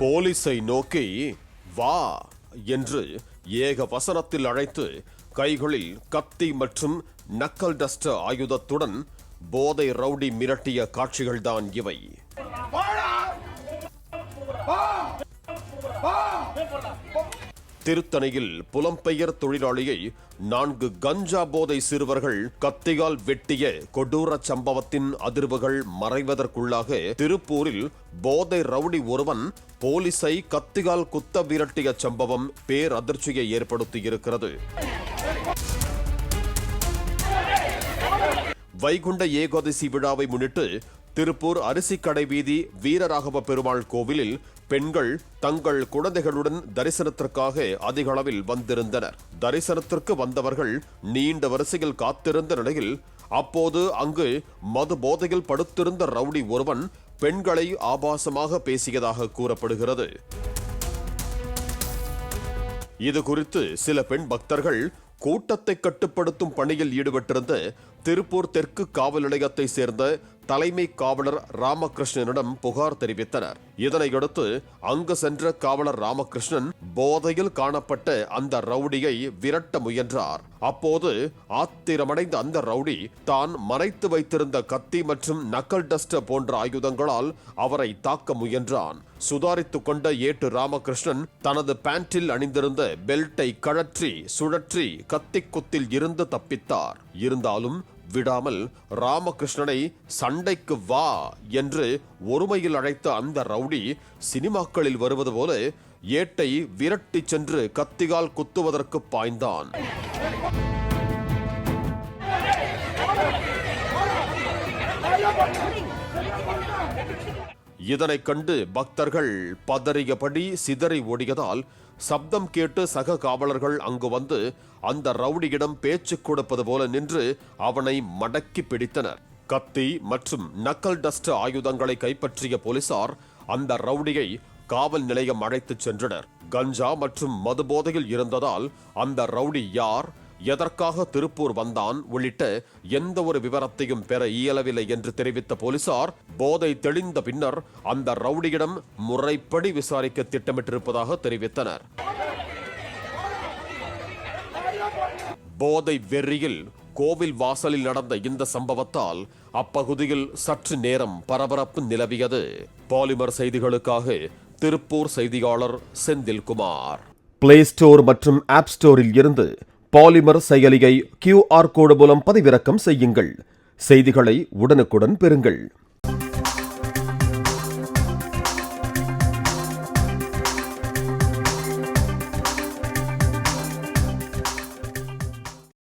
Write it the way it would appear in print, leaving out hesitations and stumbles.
போலீஸை நோக்கி வா என்று ஏக வசனத்தில் அழைத்து கைகளில் கத்தி மற்றும் நக்கல் டஸ்டர் ஆயுதத்துடன் போதை ரவுடி மிரட்டிய காட்சிகள்தான் இவை. திருத்தணியில் புலம்பெயர் தொழிலாளியை 4 கஞ்சா போதை சிறுவர்கள் கத்தியால் வெட்டிய கொடூர சம்பவத்தின் அதிர்வுகள் மறைவதற்குள்ளாக திருப்பூரில் போதை ரவுடி ஒருவன் போலீஸை கத்தியால் குத்த விரட்டிய சம்பவம் பேரதிர்ச்சியை ஏற்படுத்தியிருக்கிறது. வைகுண்ட ஏகாதசி விழாவை முன்னிட்டு திருப்பூர் அரிசிக்கடை வீதி வீரராகவ பெருமாள் கோவிலில் பெண்கள் தங்கள் குழந்தைகளுடன் தரிசனத்திற்காக அதிக அளவில் வந்திருந்தனர். தரிசனத்திற்கு வந்தவர்கள் நீண்ட வரிசையில் காத்திருந்த நிலையில் அப்போது அங்கு மது போதையில் படுத்திருந்த ரவுடி ஒருவன் பெண்களை ஆபாசமாக பேசியதாக கூறப்படுகிறது. இது குறித்து சில பெண் பக்தர்கள் கூட்டத்தை கட்டுப்படுத்தும் பணியில் ஈடுபட்டிருந்த திருப்பூர் தெற்கு காவல் நிலையத்தை சேர்ந்த தலைமை காவலர் ராமகிருஷ்ணனிடம் புகார் தெரிவித்தனர். இதனையடுத்து அங்கு சென்ற காவலர் ராமகிருஷ்ணன் போதையில் காணப்பட்ட அந்த ரவுடியை விரட்ட முயன்றார். அப்போது ஆத்திரமடைந்த அந்த ரவுடி தான் மறைத்து வைத்திருந்த கத்தி மற்றும் நக்கல் டஸ்டர் போன்ற ஆயுதங்களால் அவரை தாக்க முயன்றான். சுதாரித்துக் கொண்ட ஏட்டு ராமகிருஷ்ணன் தனது பேண்டில் அணிந்திருந்த பெல்ட்டை கழற்றி சுழற்றி கத்தி குத்தில் இருந்து தப்பித்தார். இருந்தாலும் விடாமல் ராமகிருஷ்ணனை சண்டைக்கு வா என்று ஒருமையில் அழைத்த அந்த ரவுடி சினிமாக்களில் வருவது போல ஏட்டை விரட்டி சென்று கத்தியால் குத்துவதற்கு பாய்ந்தான். இதனை கண்டு பக்தர்கள் பதறியபடி சிதறி ஓடியதால் சப்தம் கேட்டு சக காவலர்கள் அங்கு வந்து அந்த ரவுடியிடம் பேச்சு கொடுப்பது போல நின்று அவனை மடக்கி பிடித்தனர். கத்தி மற்றும் நக்கல் டஸ்டர் ஆயுதங்களை கைப்பற்றிய போலீசார் அந்த ரவுடியை காவல் நிலையம் அழைத்துச் சென்றனர். கஞ்சா மற்றும் மது போதையில் இருந்ததால் அந்த ரவுடி யார், எதற்காக திருப்பூர் வந்தான் உள்ளிட்ட எந்த ஒரு விவரத்தையும் பெற இயலவில்லை என்று தெரிவித்த போலீசார் போதை தெளிந்த பின்னர் அந்த ரவுடியிடம் முறைப்படி விசாரிக்க திட்டமிட்டிருப்பதாக தெரிவித்தனர். போதை வெறியில் கோவில் வாசலில் நடந்த இந்த சம்பவத்தால் அப்பகுதியில் சற்று நேரம் பரபரப்பு நிலவியது. பாலிமர் செய்திகளுக்காக திருப்பூர் செய்தியாளர் செந்தில்குமார். பிளே ஸ்டோர் மற்றும் ஆப் ஸ்டோரில் இருந்து பாலிமர் செயலியை QR கோடு மூலம் பதிவிறக்கம் செய்யுங்கள். செய்திகளை உடனுக்குடன் பெறுங்கள்.